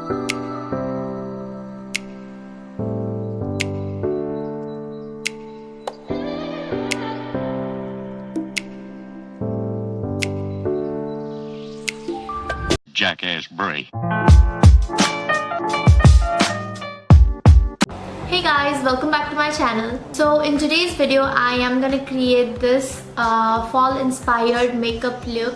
Jackass Bray. Hey guys, welcome back to my channel. So in today's video I am gonna create this fall inspired makeup look.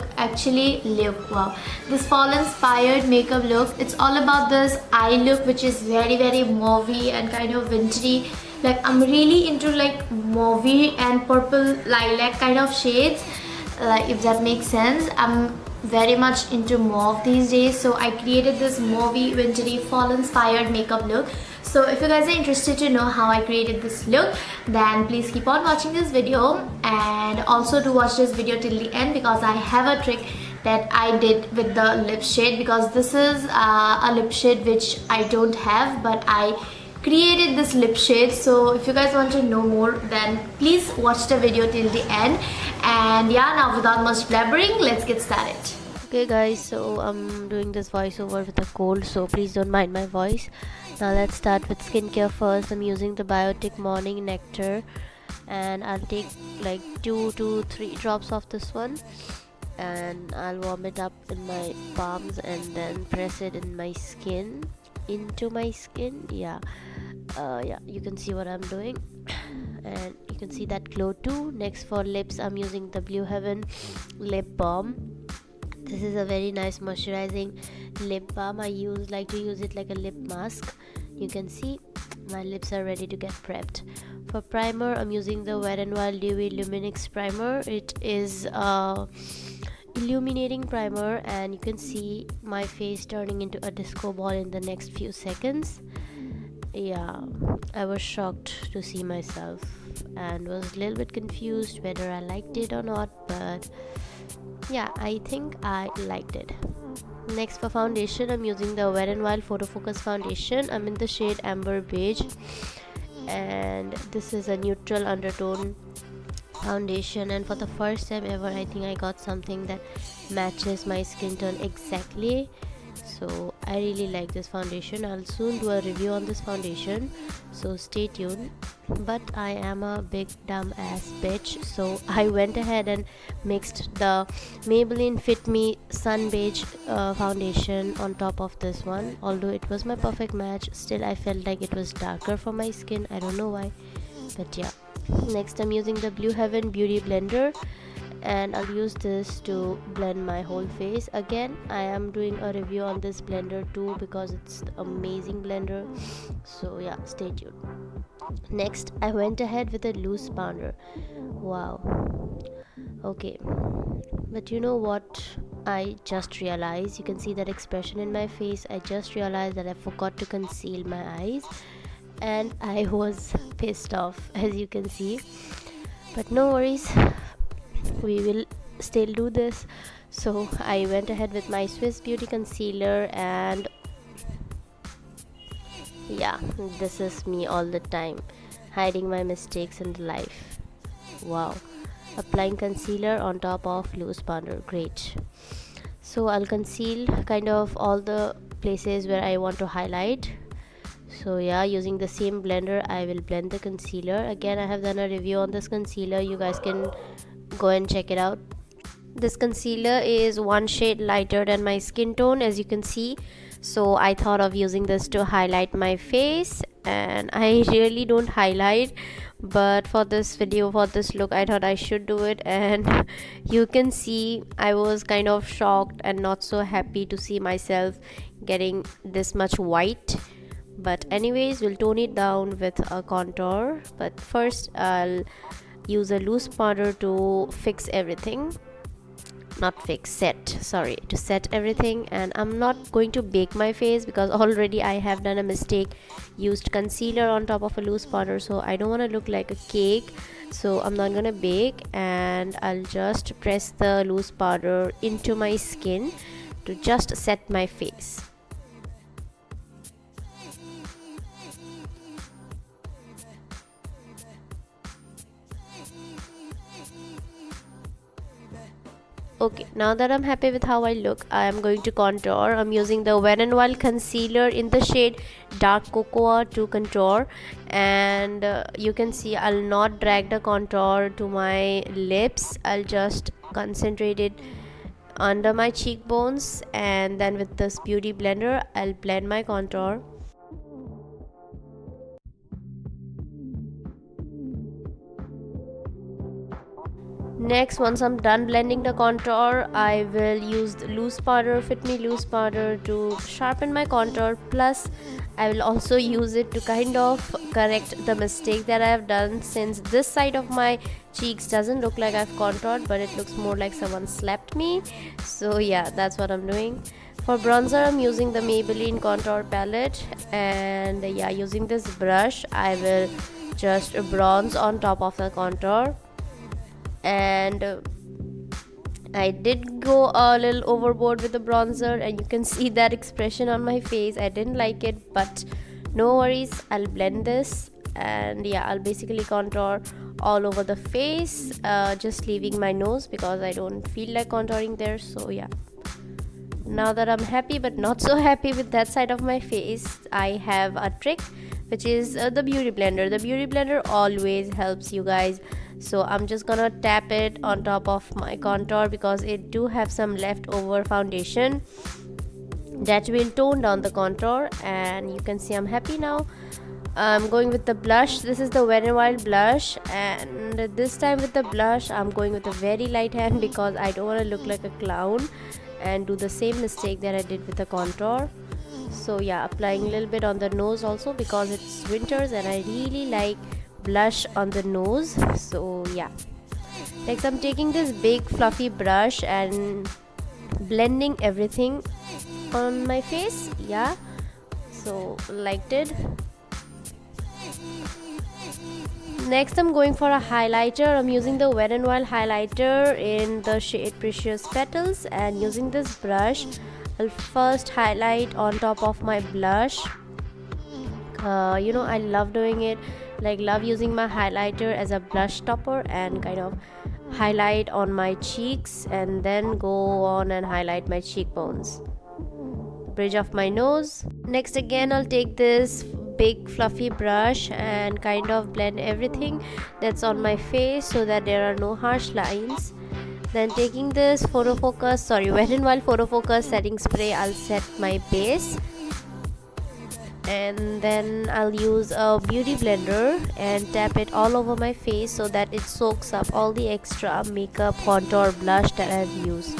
Wow, this fall inspired makeup look. It's all about this eye look, which is very mauve and kind of wintry. Like I'm really into like mauve and purple lilac kind of shades, like if that makes sense. I'm very much into mauve these days, so I created this mauve wintry fall inspired makeup look. So if you guys are interested to know how I created this look, then please keep on watching this video, and also to watch this video till the end, because I have a trick that I did with the lip shade, because this is a lip shade which I don't have, but I created this lip shade. So if you guys want to know more, then please watch the video till the end. And yeah, now without much blabbering, let's get started. Okay guys, so I'm doing this voiceover with a cold, so please don't mind my voice. Now let's start with skincare first. I'm using the Biotique Morning Nectar, and I'll take like 2 to 3 drops of this one, and I'll warm it up in my palms and then press it in my skin, into my skin. Yeah, you can see what I'm doing, and you can see that glow too. Next, for lips, I'm using the Blue Heaven lip balm. This is a very nice moisturizing lip balm. I like to use it like a lip mask. You can see my lips are ready to get prepped. For primer, I'm using the WetnWild Dewy Luminix primer. It is a illuminating primer, and you can see my face turning into a disco ball in the next few seconds. Yeah, I was shocked to see myself and was a little bit confused whether I liked it or not, but yeah, I think I liked it. Next, for foundation, I'm using the WetnWild Photofocus foundation. I'm in the shade Amber Beige, and this is a neutral undertone foundation, and for the first time ever, I think I got something that matches my skin tone exactly. So I really like this foundation. I'll soon do a review on this foundation, so stay tuned. But I am a big dumb ass bitch, so I went ahead and mixed the Maybelline Fitme Sun Beige foundation on top of this one. Although it was my perfect match, still I felt like it was darker for my skin. I don't know why, but yeah. Next, I'm using the Blue Heaven Beauty Blender, and I'll use this to blend my whole face. Again, I am doing a review on this blender too, because it's an amazing blender, so yeah, stay tuned. Next, I went ahead with a loose powder. Wow, okay, but you know what I just realized? You can see that expression in my face. I just realized that I forgot to conceal my eyes, and I was pissed off, as you can see, but no worries, we will still do this. So I went ahead with my Swiss Beauty concealer, and yeah, this is me all the time, hiding my mistakes in life. Wow, applying concealer on top of loose powder, great. So I'll conceal kind of all the places where I want to highlight. So yeah, using the same blender, I will blend the concealer. Again, I have done a review on this concealer, you guys can go and check it out. This concealer is one shade lighter than my skin tone, as you can see, so I thought of using this to highlight my face, and I really don't highlight, but for this video, for this look, I thought I should do it. And you can see I was kind of shocked and not so happy to see myself getting this much white, but anyways, we'll tone it down with a contour. But first, I'll use a loose powder to fix everything, to set everything. And I'm not going to bake my face, because already I have done a mistake, used concealer on top of a loose powder, so I don't want to look like a cake, so I'm not gonna bake. And I'll just press the loose powder into my skin to just set my face. Okay, now that I'm happy with how I look, I am going to contour. I'm using the Wet n Wild concealer in the shade Dark Cocoa to contour, and you can see I'll not drag the contour to my lips. I'll just concentrate it under my cheekbones, and then with this beauty blender I'll blend my contour. Next, once I'm done blending the contour, I will use the loose powder, Fitme loose powder, to sharpen my contour. Plus, I will also use it to kind of correct the mistake that I have done, since this side of my cheeks doesn't look like I've contoured, but it looks more like someone slapped me. So yeah, that's what I'm doing. For bronzer, I'm using the Maybelline contour palette, and yeah, using this brush I will just bronze on top of the contour. And I did go a little overboard with the bronzer, and you can see that expression on my face. I didn't like it, but no worries, I'll blend this, and yeah, I'll basically contour all over the face, just leaving my nose because I don't feel like contouring there. So yeah, now that I'm happy but not so happy with that side of my face, I have a trick, which is the beauty blender. The beauty blender always helps you guys. So I'm just gonna tap it on top of my contour because it do have some leftover foundation that will tone down the contour, and you can see I'm happy now. I'm going with the blush. This is the Wet n Wild blush, and this time with the blush I'm going with a very light hand because I don't want to look like a clown and do the same mistake that I did with the contour. So yeah, applying a little bit on the nose also because it's winters and I really like blush on the nose. So yeah, next I'm taking this big fluffy brush and blending everything on my face. Yeah, so like it. Next I'm going for a highlighter. I'm using the Wet n Wild highlighter in the shade Precious Petals, and using this brush I'll first highlight on top of my blush. You know, I love doing it, like love using my highlighter as a blush topper and kind of highlight on my cheeks, and then go on and highlight my cheekbones, bridge of my nose. Next again I'll take this big fluffy brush and kind of blend everything that's on my face so that there are no harsh lines. Then taking this Wet n Wild Photofocus setting spray, I'll set my base, and then I'll use a beauty blender and tap it all over my face so that it soaks up all the extra makeup, contour, blush that I've used.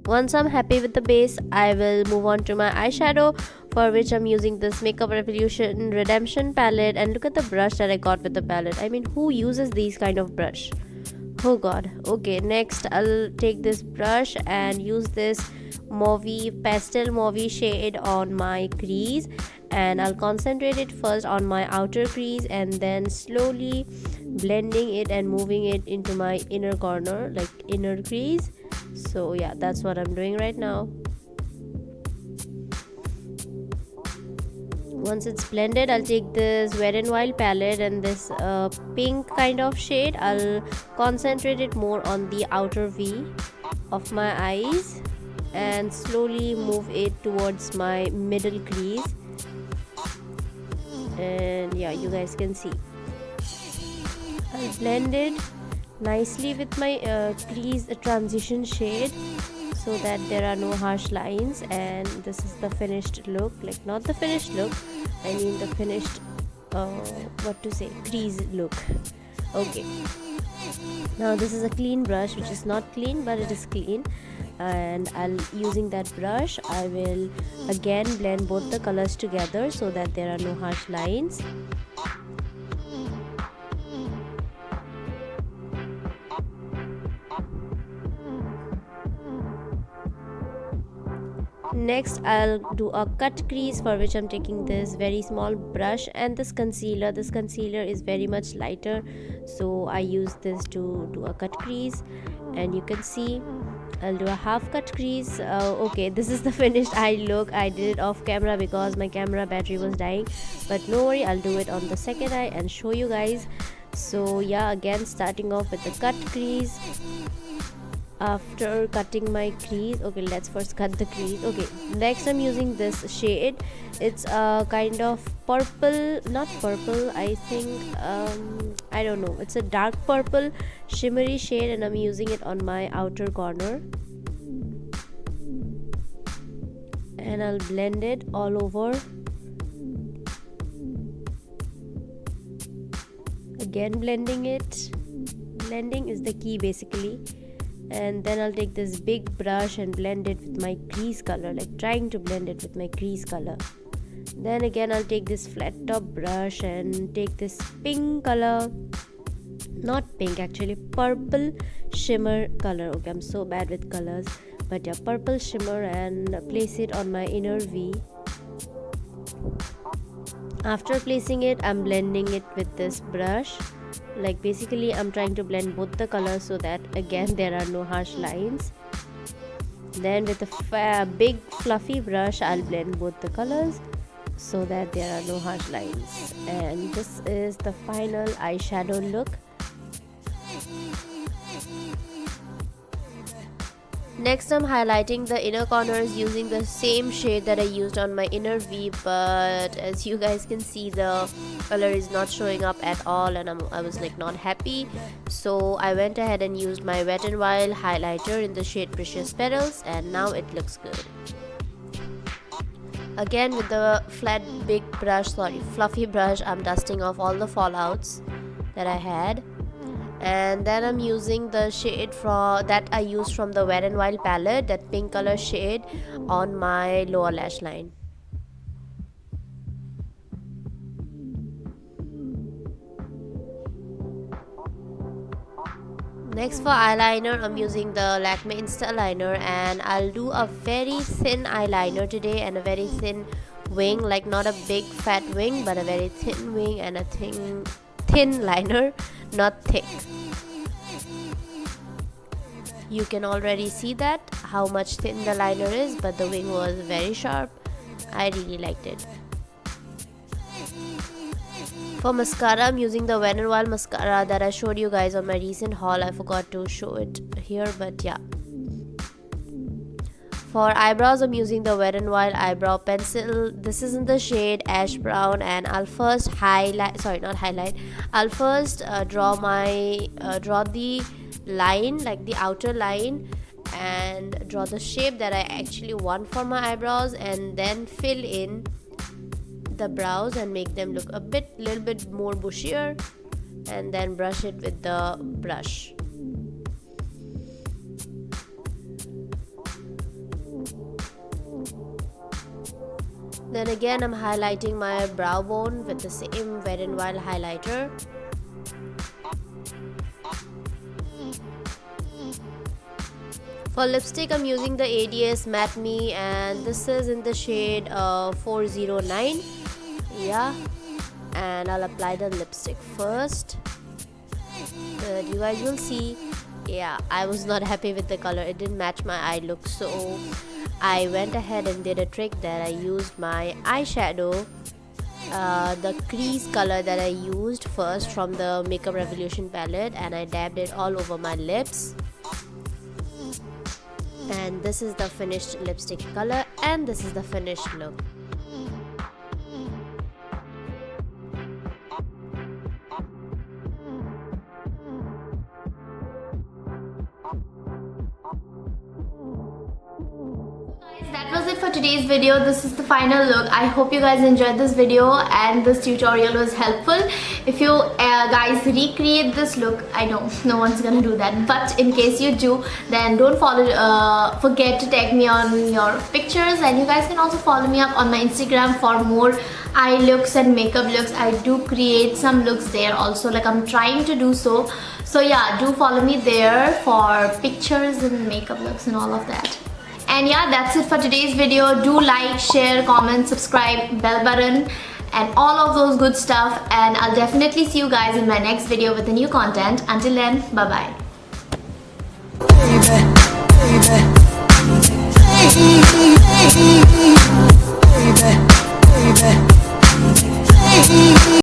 Once I'm happy with the base, I will move on to my eyeshadow, for which I'm using this Makeup Revolution Redemption palette. And look at the brush that I got with the palette. I mean, who uses these kind of brush? Oh god. Okay, next I'll take this brush and use this pastel mauve shade on my crease, and I'll concentrate it first on my outer crease and then slowly blending it and moving it into my inner corner, like inner crease. So yeah, that's what I'm doing right now. Once it's blended, I'll take this Wet n Wild palette and this pink kind of shade. I'll concentrate it more on the outer V of my eyes and slowly move it towards my middle crease. And yeah, you guys can see I'll blend it nicely with my crease transition shade so that there are no harsh lines. And this is the finished look, like not the finished look, I mean the finished crease look. Okay, now this is a clean brush, which is not clean but it is clean, and using that brush I will again blend both the colors together so that there are no harsh lines. Next I'll do a cut crease, for which I'm taking this very small brush and this concealer. This concealer is very much lighter, so I use this to do a cut crease. And you can see I'll do a half cut crease. Okay, this is the finished eye look. I did it off camera because my camera battery was dying, but no worry, I'll do it on the second eye and show you guys. So yeah, again starting off with the cut crease. After cutting my crease, okay, let's first cut the crease. Okay, next I'm using this shade. It's a kind of purple, not purple, I think, I don't know, it's a dark purple shimmery shade, and I'm using it on my outer corner, and I'll blend it all over. Again blending it. Blending is the key basically. And then I'll take this big brush and blend it with my crease color, like trying to blend it with my crease color. Then again I'll take this flat top brush and take this pink color, not pink actually, purple shimmer color. Okay, I'm so bad with colors, but yeah, purple shimmer, and place it on my inner V. After placing it, I'm blending it with this brush. Like basically I'm trying to blend both the colors so that again there are no harsh lines. Then with a big fluffy brush, I'll blend both the colors so that there are no harsh lines. And this is the final eyeshadow look. Next, I'm highlighting the inner corners using the same shade that I used on my inner V, but as you guys can see, the color is not showing up at all, and I was like not happy. So I went ahead and used my WetnWild highlighter in the shade Precious Petals, and now it looks good. Again with the fluffy brush, I'm dusting off all the fallouts that I had. And then I'm using the shade that I used from the WetnWild palette, that pink color shade, on my lower lash line. Next for eyeliner, I'm using the Lakme Instaliner, and I'll do a very thin eyeliner today, and a very thin wing, like not a big fat wing, but a very thin wing and a thin liner, not thick. You can already see that how much thin the liner is, but the wing was very sharp. I really liked it. For mascara, I'm using the WetnWild mascara that I showed you guys on my recent haul. I forgot to show it here, but yeah. For eyebrows, I'm using the WetnWild eyebrow pencil. This is in the shade Ash Brown, and I'll first I'll first draw the line, like the outer line, and draw the shape that I actually want for my eyebrows, and then fill in the brows and make them look little bit more bushier, and then brush it with the brush. Then again, I'm highlighting my brow bone with the same WetnWild highlighter. For lipstick, I'm using the ADS Matte Me, and this is in the shade 409. Yeah, and I'll apply the lipstick first. But you guys will see, yeah, I was not happy with the color. It didn't match my eye look, so I went ahead and did a trick that I used my eyeshadow, the crease color that I used first from the Makeup Revolution palette, and I dabbed it all over my lips. And this is the finished lipstick color, and this is the finished look. That was it for today's video. This is the final look. I hope you guys enjoyed this video and this tutorial was helpful. If you guys recreate this look, I know no one's gonna do that, but in case you do, then don't forget to tag me on your pictures, and you guys can also follow me up on my Instagram for more eye looks and makeup looks. I do create some looks there also, like I'm trying to do so yeah, do follow me there for pictures and makeup looks and all of that. And yeah, that's it for today's video. Do like, share, comment, subscribe, bell button, and all of those good stuff. And I'll definitely see you guys in my next video with the new content. Until then, bye bye. baby, baby, baby.